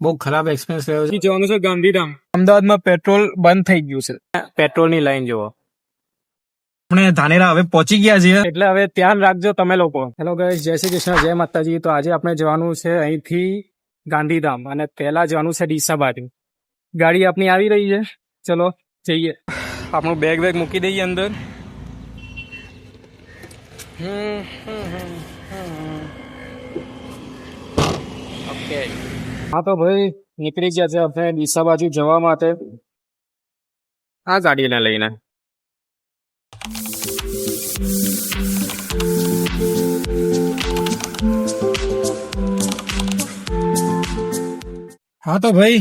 બહુ ખરાબ એક્સપિરિયન્સ રહ્યો છે. જવાનું છે ગાંધીધામ. અમદાવાદમાં પેટ્રોલ બંધ થઈ ગયું છે. પેટ્રોલની લાઈન જુઓ. આપણે ધાનેરા હવે પહોંચી ગયા છીએ, એટલે હવે ધ્યાન રાખજો તમે લોકો. હેલો ગાઈસ, જય શ્રી કૃષ્ણ, જય માતાજી. તો આજે આપણે જવાનું છે અહીંથી ગાંધીધામ અને પહેલા જવાનું છે ડીસા બાજુ. ગાડી આપણી આવી રહી છે, ચલો જઈએ. આપણું બેગ મૂકી દઈએ અંદર. ઓકે, હા તો ભાઈ નીકળી ગયા છે આપણે ડીસા બાજુ જવા માટે આ ગાડીને લઈને. હા તો ભાઈ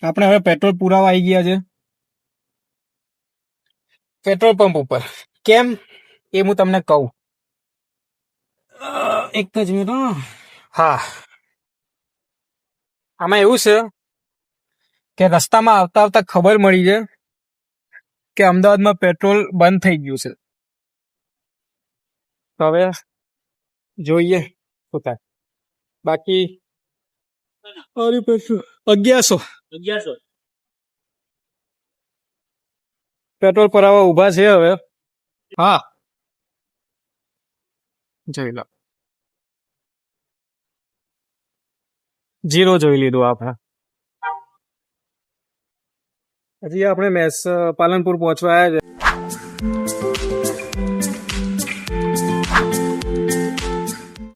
આપણે હવે પેટ્રોલ પુરાવા આવી ગયા છે પેટ્રોલ પંપ ઉપર. કેમ એ હું તમને કહું, એક જ મિનિટ. હા, આમાં એવું છે કે રસ્તામાં આવતા આવતા ખબર મળી છે કે અમદાવાદમાં પેટ્રોલ બંધ થઈ ગયું છે. તો હવે જોઈએ શું થાય. બાકી 1100 પેટ્રોલ ભરાવા ઉભા છે હવે. હા જોઈ લો, 0 જોઈ લીધું આપણે. હજી આપણે પાલનપુર પહોંચવા આવ્યા છે.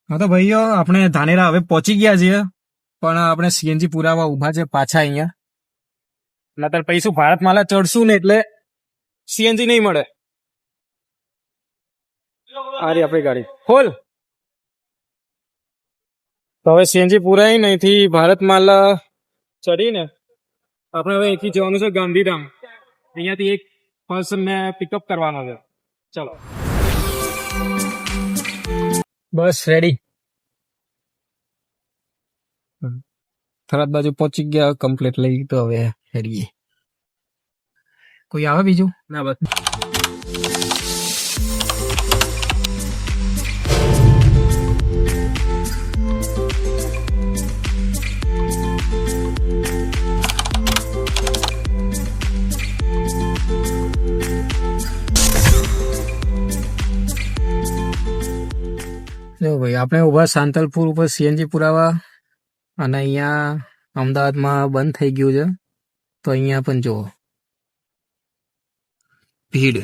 હા તો ભાઈઓ આપણે ધાનેરા હવે પહોંચી ગયા છીએ, પણ આપણે સીએનજી પુરાવા ઉભા છે પાછા અહીંયા. નતર પૈસું ભારત માલા ચડશું ને એટલે સીએનજી નહીં મળે. આ રહી આપણી ગાડી, ખોલ. તો હવે સીએનજી પુરાઈ ને અહીંથી ભારત માલા ચડીને આપણે હવે અહીંથી જવાનું છે ગાંધીધામ. અહીંયાથી એક પર્સનને પિકઅપ કરવાનો છે. ચલો બસ રેડી. થરાદ બાજુ પહોંચી ગયા કમ્પ્લીટ લઈ. તો હવે હેડીએ. કોઈ આવે બીજું? ના બસ. જો ભાઈ આપણે ઉભા સાંતલપુર ઉપર સીએનજી પુરાવા, અને અહીંયા અમદાવાદમાં બંધ થઈ ગયું છે. તો અહીંયા પણ જુઓ ભીડ.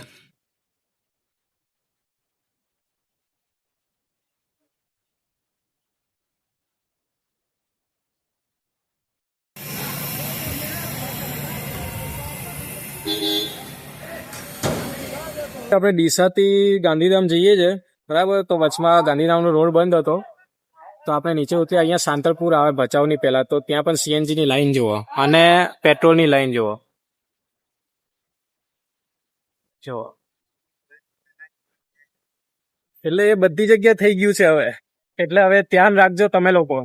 આપણે ડીસાથી ગાંધીધામ જઈએ છે બરાબર. તો વચમાં ગાંધીધામનો રોડ બંધ હતો, તો આપણે નીચે ઉતરી. અહીંયા સાંતલપુર આવે ભચાઉની પહેલા, તો ત્યાં પણ સીએનજી ની લાઈન જુઓ અને પેટ્રોલની લાઈન જુઓ. એટલે એ બધી જગ્યા થઈ ગયું છે હવે. એટલે હવે ધ્યાન રાખજો તમે લોકો.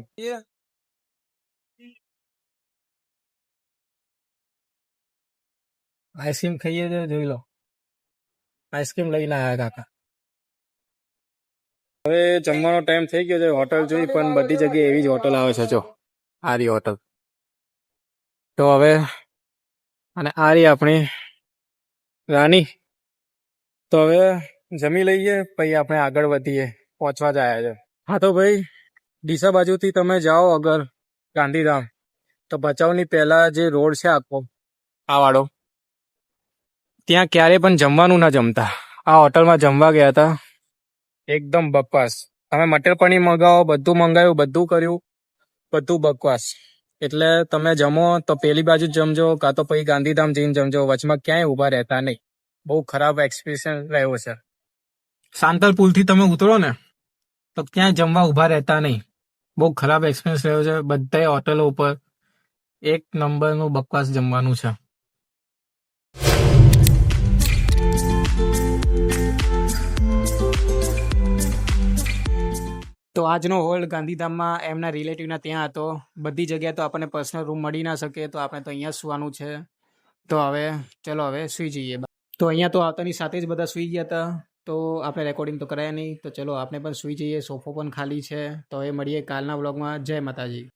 આઈસ્ક્રીમ ખાઈએ છે, જોઈ લો. આઈસ્ક્રીમ લઈને આવ્યા કાકા. હવે જમવાનો ટાઈમ થઈ ગયો છે. હોટલ જોઈ, પણ બધી જગ્યાએ એવી જ હોટલ આવે છે. જો આ રહી હોટલ. તો હવે અને આ રહી આપણી રાની. તો હવે જમી લઈએ, પછી આપણે આગળ વધીએ. પહોંચવા જ આવ્યા છે. હા તો ભાઈ ડીસા બાજુથી તમે જાઓ અગર ગાંધીધામ, તો ભચાઉની પહેલા જે રોડ છે આખો આ વાળો, ત્યાં ક્યારે પણ જમવાનું ના જમતા. આ હોટલમાં જમવા ગયા હતા, એકદમ બકવાસ. તમે મટર પનીર મંગાવો, બધું મંગાવ્યું, બધું કર્યું, બધું બકવાસ. એટલે તમે જમો તો પેલી બાજુ જમજો, કાં તો પછી ગાંધીધામ જઈને જમજો. વચમાં ક્યાંય ઊભા રહેતા નહીં. બહુ ખરાબ એક્સપિરિયન્સ રહ્યો છે. સાંતલપુરથી તમે ઉતરો ને તો ક્યાંય જમવા ઊભા રહેતા નહીં. બહુ ખરાબ એક્સપિરિયન્સ રહ્યો છે. બધાય હોટલો ઉપર એક નંબરનું બકવાસ જમવાનું છે. તો આજનો હોલ્ડ ગાંધીધામમાં એમના રિલેટિવના ત્યાં હતો. બધી જગ્યાએ તો આપણને પર્સનલ રૂમ મળી ના શકે, તો આપણે તો અહીંયા સુવાનું છે. તો હવે ચલો હવે સુઈ જઈએ. તો અહીંયા તો આવતાની સાથે જ બધા સુઈ ગયા હતા, તો આપણે રેકોર્ડિંગ તો કરાયા નહીં. તો ચલો આપણે પણ સુઈ જઈએ. સોફો પણ ખાલી છે. તો હવે મળીએ કાલના વ્લોગમાં. જય માતાજી.